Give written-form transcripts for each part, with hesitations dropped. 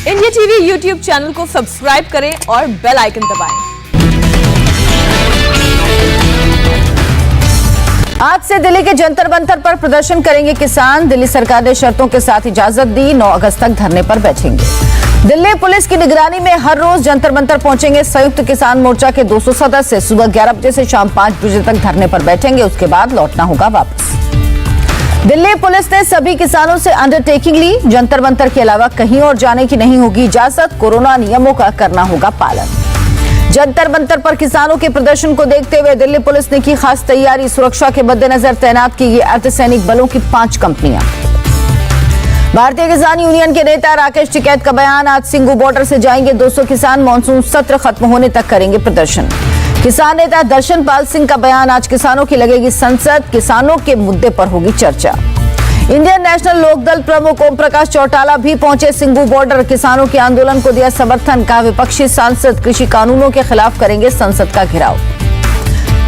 India TV YouTube channel को subscribe करें और बेल आइकन दबाएं। आज से दिल्ली के जंतर मंतर पर प्रदर्शन करेंगे किसान। दिल्ली सरकार ने शर्तों के साथ इजाजत दी। 9 अगस्त तक धरने पर बैठेंगे। दिल्ली पुलिस की निगरानी में हर रोज जंतर मंतर पहुंचेंगे संयुक्त किसान मोर्चा के 200 सदस्य। सुबह 11 बजे से शाम 5 बजे तक धरने पर बैठेंगे। उसके बाद लौटना होगा वापस। दिल्ली पुलिस ने सभी किसानों से अंडरटेकिंग ली। जंतर मंतर के अलावा कहीं और जाने की नहीं होगी इजाजत। कोरोना नियमों का करना होगा पालन। जंतर मंतर पर किसानों के प्रदर्शन को देखते हुए दिल्ली पुलिस ने की खास तैयारी। सुरक्षा के मद्देनजर तैनात की गई अर्धसैनिक बलों की 5 कंपनियां। भारतीय किसान यूनियन के नेता राकेश टिकैत का बयान। आज सिंघू बॉर्डर से जाएंगे 200 किसान। मानसून सत्र खत्म होने तक करेंगे प्रदर्शन। किसान नेता दर्शन पाल सिंह का बयान। आज किसानों की लगेगी संसद। किसानों के मुद्दे पर होगी चर्चा। इंडियन नेशनल लोकदल प्रमुख ओम प्रकाश चौटाला भी पहुंचे सिंघू बॉर्डर। किसानों के आंदोलन को दिया समर्थन। कहा विपक्षी सांसद कृषि कानूनों के खिलाफ करेंगे संसद का घेराव।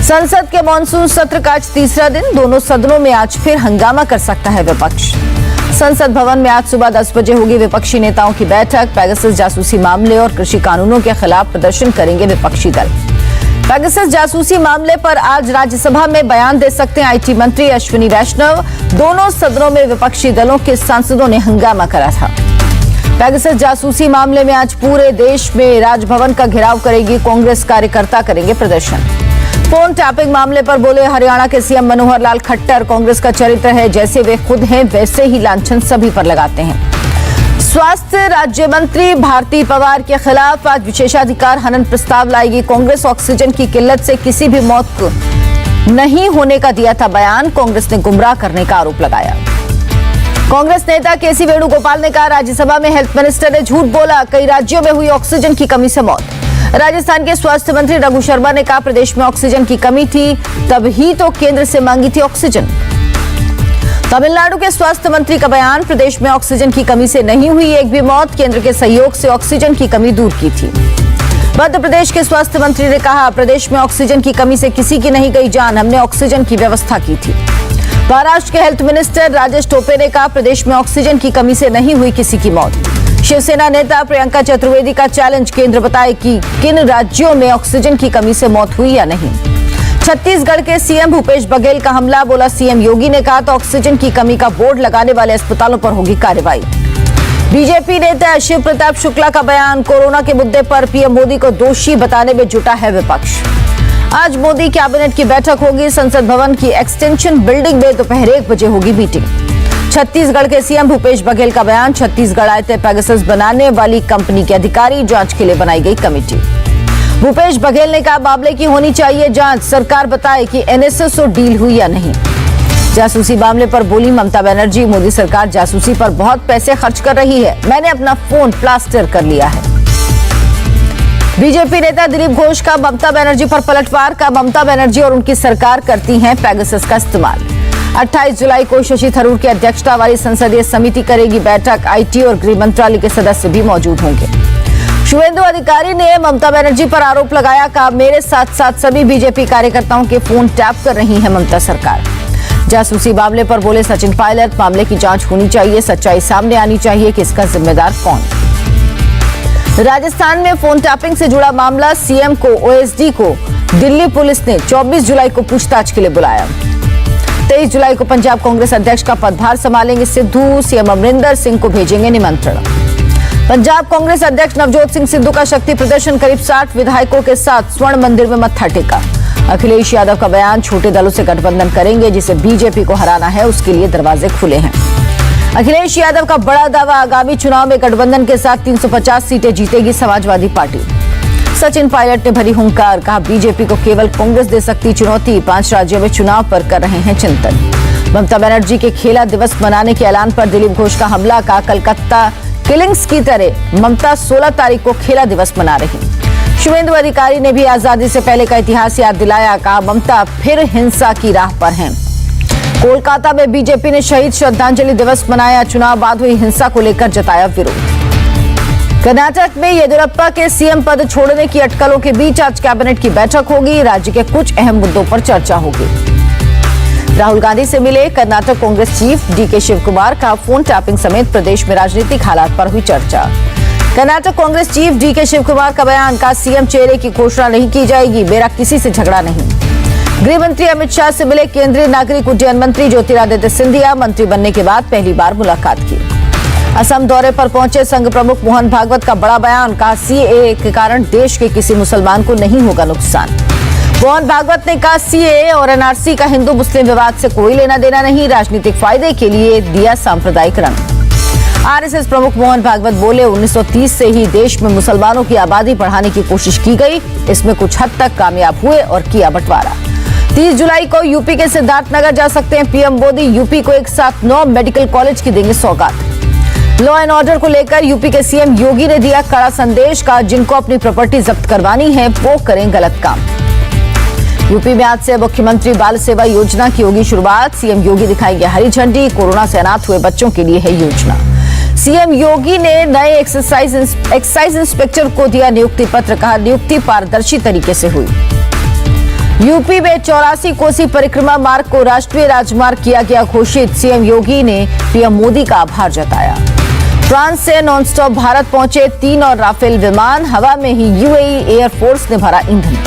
संसद के मानसून सत्र का आज तीसरा दिन। दोनों सदनों में आज फिर हंगामा कर सकता है विपक्ष। संसद भवन में आज सुबह 10 बजे होगी विपक्षी नेताओं की बैठक। पेगासस जासूसी मामले और कृषि कानूनों के खिलाफ प्रदर्शन करेंगे विपक्षी दल। पेगासस जासूसी मामले पर आज राज्यसभा में बयान दे सकते हैं आईटी मंत्री अश्विनी वैष्णव। दोनों सदनों में विपक्षी दलों के सांसदों ने हंगामा करा था। पेगासस जासूसी मामले में आज पूरे देश में राजभवन का घेराव करेगी कांग्रेस। कार्यकर्ता करेंगे प्रदर्शन। फोन टैपिंग मामले पर बोले हरियाणा के सीएम मनोहर लाल खट्टर। कांग्रेस का चरित्र है जैसे वे खुद हैं वैसे ही लांछन सभी पर लगाते हैं। स्वास्थ्य राज्य मंत्री भारती पवार के खिलाफ आज विशेषाधिकार हनन प्रस्ताव लाएगी कांग्रेस। ऑक्सीजन की किल्लत से किसी भी मौत को नहीं होने का दिया था बयान। कांग्रेस ने गुमराह करने का आरोप लगाया। कांग्रेस नेता केसी वेणुगोपाल ने कहा राज्यसभा में हेल्थ मिनिस्टर ने झूठ बोला। कई राज्यों में हुई ऑक्सीजन की कमी से मौत। राजस्थान के स्वास्थ्य मंत्री रघु शर्मा ने कहा प्रदेश में ऑक्सीजन की कमी थी तभी तो केंद्र से मांगी थी ऑक्सीजन। तमिलनाडु के स्वास्थ्य मंत्री का बयान। प्रदेश में ऑक्सीजन की कमी से नहीं हुई एक भी मौत। केंद्र के सहयोग से ऑक्सीजन की कमी दूर की थी। मध्य प्रदेश के स्वास्थ्य मंत्री ने कहा प्रदेश में ऑक्सीजन की कमी से किसी की नहीं गई जान। हमने ऑक्सीजन की व्यवस्था की थी। महाराष्ट्र के हेल्थ मिनिस्टर राजेश टोपे ने कहा प्रदेश में ऑक्सीजन की कमी से नहीं हुई किसी की मौत। शिवसेना नेता प्रियंका चतुर्वेदी का चैलेंज। केंद्र बताए कि किन राज्यों में ऑक्सीजन की कमी से मौत हुई या नहीं। छत्तीसगढ़ के सीएम भूपेश बघेल का हमला। बोला सीएम योगी ने कहा तो ऑक्सीजन की कमी का बोर्ड लगाने वाले अस्पतालों पर होगी कार्रवाई। बीजेपी नेता शिव प्रताप शुक्ला का बयान। कोरोना के मुद्दे पर पीएम मोदी को दोषी बताने में जुटा है विपक्ष। आज मोदी कैबिनेट की बैठक होगी। संसद भवन की एक्सटेंशन बिल्डिंग में दोपहर 1 बजे होगी मीटिंग। छत्तीसगढ़ के सीएम भूपेश बघेल का बयान। छत्तीसगढ़ आए थे पेगासस बनाने वाली कंपनी के अधिकारी। जांच के लिए बनाई गई कमेटी। भूपेश बघेल ने कहा मामले की होनी चाहिए जांच। सरकार बताए कि एनएसएसओ डील हुई या नहीं। जासूसी मामले पर बोली ममता बनर्जी मोदी सरकार जासूसी पर बहुत पैसे खर्च कर रही है। मैंने अपना फोन प्लास्टर कर लिया है। बीजेपी नेता दिलीप घोष का ममता बनर्जी पर पलटवार। का ममता बनर्जी और उनकी सरकार करती हैं पेगासस का इस्तेमाल। 28 जुलाई को शशि थरूर की अध्यक्षता वाली संसदीय समिति करेगी बैठक। आईटी और गृह मंत्रालय के सदस्य भी मौजूद होंगे। शुभेंदु अधिकारी ने ममता बनर्जी पर आरोप लगाया। कहा मेरे साथ साथ सभी बीजेपी कार्यकर्ताओं के फोन टैप कर रही है ममता सरकार। जासूसी मामले पर बोले सचिन पायलट मामले की जांच होनी चाहिए। सच्चाई सामने आनी चाहिए कि इसका जिम्मेदार कौन। राजस्थान में फोन टैपिंग से जुड़ा मामला। सीएम को ओएसडी को दिल्ली पुलिस ने 24 जुलाई को पूछताछ के लिए बुलाया। 23 जुलाई को पंजाब कांग्रेस अध्यक्ष का पदभार संभालेंगे सिद्धू। सीएम अमरिंदर सिंह को भेजेंगे निमंत्रण। पंजाब कांग्रेस अध्यक्ष नवजोत सिंह सिद्धू का शक्ति प्रदर्शन। करीब 60 विधायकों के साथ स्वर्ण मंदिर में मत्था टेका। अखिलेश यादव का बयान। छोटे दलों से गठबंधन करेंगे जिसे बीजेपी को हराना है उसके लिए दरवाजे खुले हैं। अखिलेश यादव का बड़ा दावा आगामी चुनाव में गठबंधन के साथ 350 सीटें जीतेगी समाजवादी पार्टी। सचिन पायलट ने भरी हुंकार। कहा बीजेपी को केवल कांग्रेस दे सकती चुनौती। 5 राज्यों में चुनाव पर कर रहे हैं चिंतन। ममता बनर्जी के खेला दिवस मनाने के ऐलान पर दिलीप घोष का हमला। का कलकत्ता किलिंग्स की तरह ममता 16 तारीख को खेला दिवस मना रही। शुभेंदु अधिकारी ने भी आजादी से पहले का इतिहास याद दिलाया। कहा ममता फिर हिंसा की राह पर हैं। कोलकाता में बीजेपी ने शहीद श्रद्धांजलि दिवस मनाया। चुनाव बाद हुई हिंसा को लेकर जताया विरोध। कर्नाटक में येदियुरप्पा के सीएम पद छोड़ने की अटकलों के बीच आज कैबिनेट की बैठक होगी। राज्य के कुछ अहम मुद्दों पर चर्चा होगी। राहुल गांधी से मिले कर्नाटक कांग्रेस चीफ डीके शिवकुमार। का फोन टैपिंग समेत प्रदेश में राजनीतिक हालात पर हुई चर्चा। कर्नाटक कांग्रेस चीफ डीके शिवकुमार का बयान, का सीएम चेहरे की घोषणा नहीं की जाएगी, मेरा किसी से झगड़ा नहीं। गृह मंत्री अमित शाह से मिले केंद्रीय नागरिक उड्डयन मंत्री ज्योतिरादित्य सिंधिया, मंत्री बनने के बाद पहली बार मुलाकात की। असम दौरे पर पहुंचे संघ प्रमुख मोहन भागवत का बड़ा बयान, कहा सीएए के कारण देश के किसी मुसलमान को नहीं होगा नुकसान। मोहन भागवत ने कहा सीएए और एनआरसी का हिंदू मुस्लिम विवाद से कोई लेना देना नहीं, राजनीतिक फायदे के लिए दिया सांप्रदायिक रंग। आरएसएस प्रमुख मोहन भागवत बोले, 1930 से ही देश में मुसलमानों की आबादी बढ़ाने की कोशिश की गई, इसमें कुछ हद तक कामयाब हुए और किया बंटवारा। 30 जुलाई को यूपी के सिद्धार्थनगर जा सकते हैं पीएम मोदी, यूपी को एक साथ 9 मेडिकल कॉलेज की देंगे सौगात। लॉ एंड ऑर्डर को लेकर यूपी के सीएम योगी ने दिया कड़ा संदेश, का जिनको अपनी प्रॉपर्टी जब्त करवानी है वो करें गलत काम। यूपी में आज से मुख्यमंत्री बाल सेवा योजना की होगी शुरुआत, सीएम योगी दिखाएंगे हरी झंडी, कोरोना से अनाथ हुए बच्चों के लिए है योजना। सीएम योगी ने नए एक्साइज इंस्पेक्टर को दिया नियुक्ति पत्र, कहा नियुक्ति पारदर्शी तरीके से हुई। यूपी में 84 कोसी परिक्रमा मार्ग को राष्ट्रीय राजमार्ग किया गया घोषित, सीएम योगी ने पीएम मोदी का आभार जताया। फ्रांस से नॉनस्टॉप भारत पहुंचे 3 और राफेल विमान, हवा में ही यूएई एयरफोर्स ने भरा ईंधन।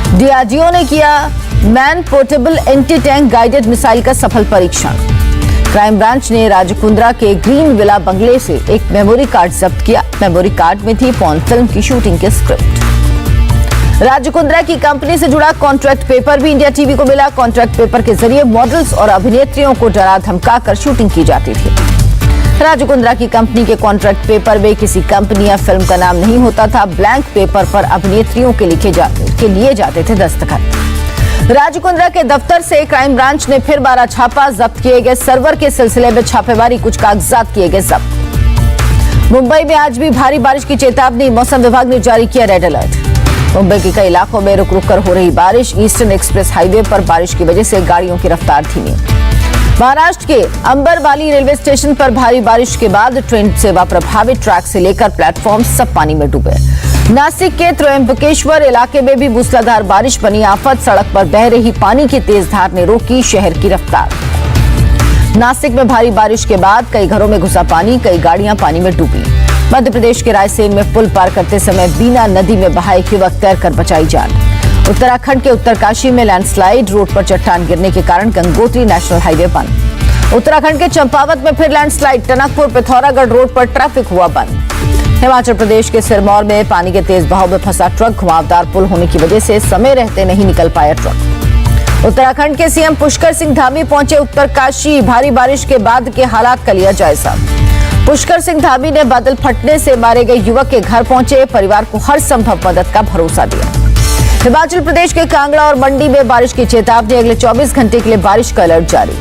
डीआरडीओ ने किया man portable anti tank guided missile का सफल परीक्षण। क्राइम ब्रांच ने राजकुंद्रा के ग्रीन विला बंगले से एक मेमोरी कार्ड जब्त किया, मेमोरी कार्ड में थी पॉर्न फिल्म की शूटिंग के स्क्रिप्ट। राजकुंद्रा की कंपनी से जुड़ा कॉन्ट्रैक्ट पेपर भी इंडिया टीवी को मिला, कॉन्ट्रैक्ट पेपर के जरिए मॉडल्स और अभिनेत्रियों को डरा धमका कर शूटिंग की जाती थी। राजकुंद्रा की कंपनी के कॉन्ट्रैक्ट पेपर में किसी कंपनी या फिल्म का नाम नहीं होता था, ब्लैंक पेपर पर अभिनेत्रियों के लिए जाते थे दस्तखत। राजकुंद्रा के दफ्तर से क्राइम ब्रांच ने फिर 12 छापा, जब्त किए गए सर्वर के सिलसिले में छापेमारी, कुछ कागजात किए गए जब्त। मुंबई में आज भी भारी बारिश की चेतावनी, मौसम विभाग ने जारी किया रेड अलर्ट। मुंबई के कई इलाकों में रुक रुक कर हो रही बारिश, ईस्टर्न एक्सप्रेस हाईवे पर बारिश की वजह से गाड़ियों की रफ्तार धीमी। महाराष्ट्र के अंबरवाली रेलवे स्टेशन पर भारी बारिश के बाद ट्रेन सेवा प्रभावित, ट्रैक से लेकर प्लेटफॉर्म सब पानी में डूबे। नासिक के त्र्यंबकेश्वर इलाके में भी मूसलाधार बारिश बनी आफत, सड़क पर बह रही पानी की तेज धार ने रोकी शहर की रफ्तार। नासिक में भारी बारिश के बाद कई घरों में घुसा पानी, कई गाड़ियां पानी में डूबी। मध्य प्रदेश के रायसेन में पुल पार करते समय बीना नदी में बहा एक युवक तैरकर बचाई जान। उत्तराखंड के उत्तरकाशी में लैंडस्लाइड, रोड पर चट्टान गिरने के कारण गंगोत्री नेशनल हाईवे बंद। उत्तराखंड के चंपावत में फिर लैंडस्लाइड, टनकपुर पिथौरागढ़ रोड पर ट्रैफिक हुआ बंद। हिमाचल प्रदेश के सिरमौर में पानी के तेज बहाव में फंसा ट्रक, घुमावदार पुल होने की वजह से समय रहते नहीं निकल पाया ट्रक। उत्तराखंड के सीएम पुष्कर सिंह धामी पहुंचे उत्तरकाशी, भारी बारिश के बाद के हालात का लिया जायजा। पुष्कर सिंह धामी ने बादल फटने से मारे गए युवक के घर पहुंचे, परिवार को हर संभव मदद का भरोसा दिया। हिमाचल प्रदेश के कांगड़ा और मंडी में बारिश की चेतावनी, अगले 24 घंटे के लिए बारिश का अलर्ट जारी।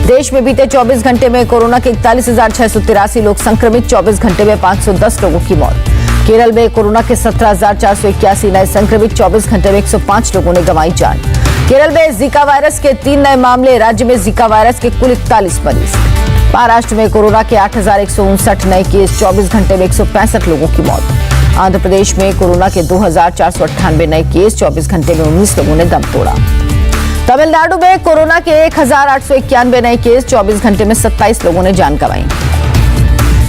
देश में बीते 24 घंटे में कोरोना के 41,683 लोग संक्रमित, 24 घंटे में 510 लोगों की मौत। केरल में कोरोना के 17,481 नए संक्रमित, 24 घंटे में 105 लोगों ने गंवाई जान। केरल में जीका वायरस के 3 नए मामले, राज्य में जीका वायरस के कुल 41 मरीज। महाराष्ट्र में कोरोना के 8,159 नए केस, 24 घंटे में 165 लोगों की मौत। आंध्र प्रदेश में कोरोना के 2,498 नए केस, 24 घंटे में 19 लोगों ने दम तोड़ा। तमिलनाडु में कोरोना के 1,891 नए केस, 24 घंटे में 27 लोगों ने जान गंवाई।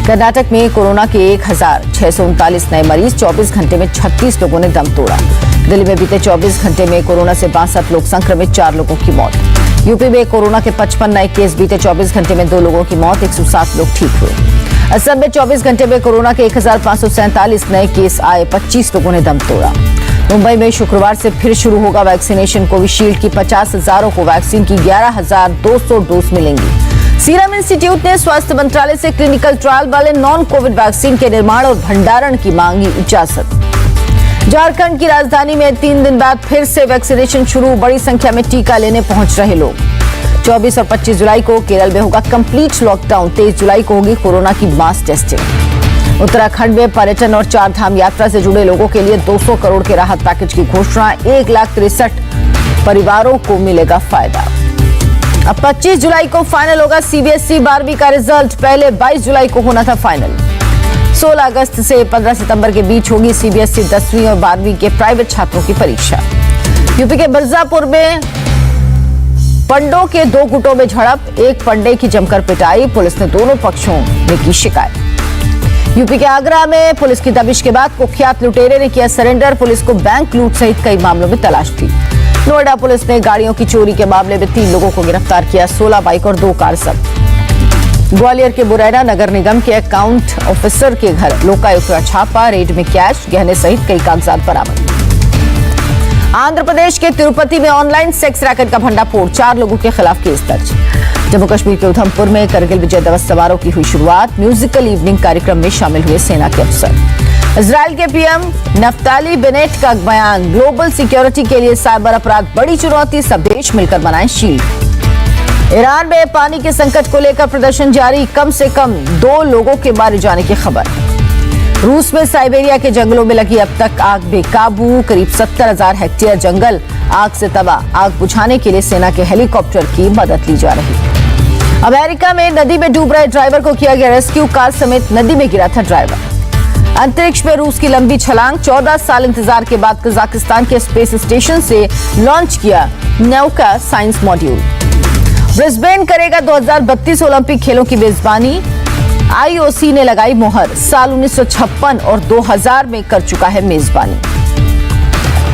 कर्नाटक में कोरोना के 1,639 नए मरीज, 24 घंटे में 36 लोगों ने दम तोड़ा। दिल्ली में बीते 24 घंटे में कोरोना से 62 लोग संक्रमित, 4 लोगों की मौत। यूपी में कोरोना के 55 नए केस, बीते 24 घंटे में 2 लोगों की मौत, 107 लोग ठीक हुए। असम में 24 घंटे में कोरोना के 1,547 नए केस आए, 25 लोगों ने दम तोड़ा। मुंबई में शुक्रवार से फिर शुरू होगा वैक्सीनेशन, कोविशील्ड की 50,000 को वैक्सीन की 11,200 डोज मिलेंगी। सीरम इंस्टीट्यूट ने स्वास्थ्य मंत्रालय से क्लिनिकल ट्रायल वाले नॉन कोविड वैक्सीन के निर्माण और भंडारण की मांगी इजाजत। झारखंड की राजधानी में 3 दिन बाद फिर से वैक्सीनेशन शुरू, बड़ी संख्या में टीका लेने पहुंच रहे लोग। 24 और 25 जुलाई को केरल में होगा कंप्लीट लॉकडाउन, 23 जुलाई को होगी कोरोना की मास टेस्टिंग। उत्तराखंड में पर्यटन और 4 धाम यात्रा से जुड़े लोगों के लिए 200 करोड़ के राहत पैकेज की घोषणा, 1,63,000 परिवारों को मिलेगा फायदा। अब 25 जुलाई को फाइनल होगा सीबीएसई 12वीं का रिजल्ट, पहले 22 जुलाई को होना था फाइनल। 16 अगस्त से 15 सितंबर के बीच होगी सीबीएसई 10वीं और 12वीं के प्राइवेट छात्रों की परीक्षा। यूपी के मिर्जापुर में पंडों के 2 गुटों में झड़प, एक पंडे की जमकर पिटाई, पुलिस ने दोनों पक्षों ने की शिकायत। यूपी के आगरा में पुलिस की दबिश के बाद कुख्यात लुटेरे ने किया सरेंडर। पुलिस को बैंक लूट सहित कई मामलों में तलाश थी। नोएडा पुलिस ने गाड़ियों की चोरी के मामले में 3 लोगों को गिरफ्तार किया, 16 बाइक और 2 कार जब्त। ग्वालियर के मुरैना नगर निगम के अकाउंट ऑफिसर के घर लोकायुक्त का छापा, रेड में कैश, गहने सहित कई कागजात बरामद। आंध्र प्रदेश के तिरुपति में ऑनलाइन सेक्स रैकेट का भंडाफोड़, 4 लोगों के खिलाफ केस दर्ज। जम्मू कश्मीर के उधमपुर में करगिल विजय दिवस समारोह की हुई शुरुआत, म्यूजिकल इवनिंग कार्यक्रम में शामिल हुए सेना के अफसर। इजराइल के पीएम नफ्ताली बेनेट का बयान, ग्लोबल सिक्योरिटी के लिए साइबर अपराध बड़ी चुनौती, सब देश मिलकर बनाएं शील्ड। ईरान में पानी के संकट को लेकर प्रदर्शन जारी, कम से कम 2 लोगों के मारे जाने की खबर। रूस में साइबेरिया के जंगलों में लगी अब तक आग बेकाबू, करीब 70,000 हेक्टेयर जंगल आग से तबाह। आग बुझाने के लिए सेना के हेलीकॉप्टर की मदद ली जा रही। अमेरिका में नदी में डूब रहे ड्राइवर को किया गया रेस्क्यू, कार समेत नदी में गिरा था ड्राइवर। अंतरिक्ष में रूस की लंबी छलांग, 14 साल इंतजार के बाद कजाकिस्तान के स्पेस स्टेशन से लॉन्च किया नौका साइंस मॉड्यूल। ब्रिस्बेन करेगा 2032 ओलंपिक खेलों की मेजबानी, आईओसी ने लगाई मोहर, साल 1956 और 2000 में कर चुका है मेजबानी।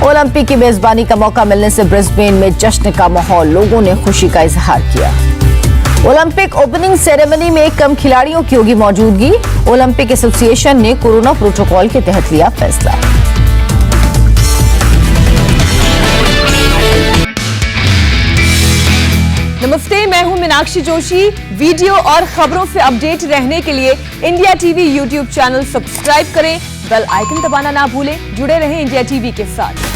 ओलंपिक की मेजबानी का मौका मिलने से ब्रिस्बेन में जश्न का माहौल, लोगों ने खुशी का इजहार किया। ओलंपिक ओपनिंग सेरेमनी में कम खिलाड़ियों की होगी मौजूदगी, ओलंपिक एसोसिएशन ने कोरोना प्रोटोकॉल के तहत लिया फैसला। नमस्ते, मैं हूं मीनाक्षी जोशी। वीडियो और खबरों से अपडेट रहने के लिए India TV YouTube channel subscribe करें, बेल आइकन दबाना ना भूलें। जुड़े रहें इंडिया टीवी के साथ।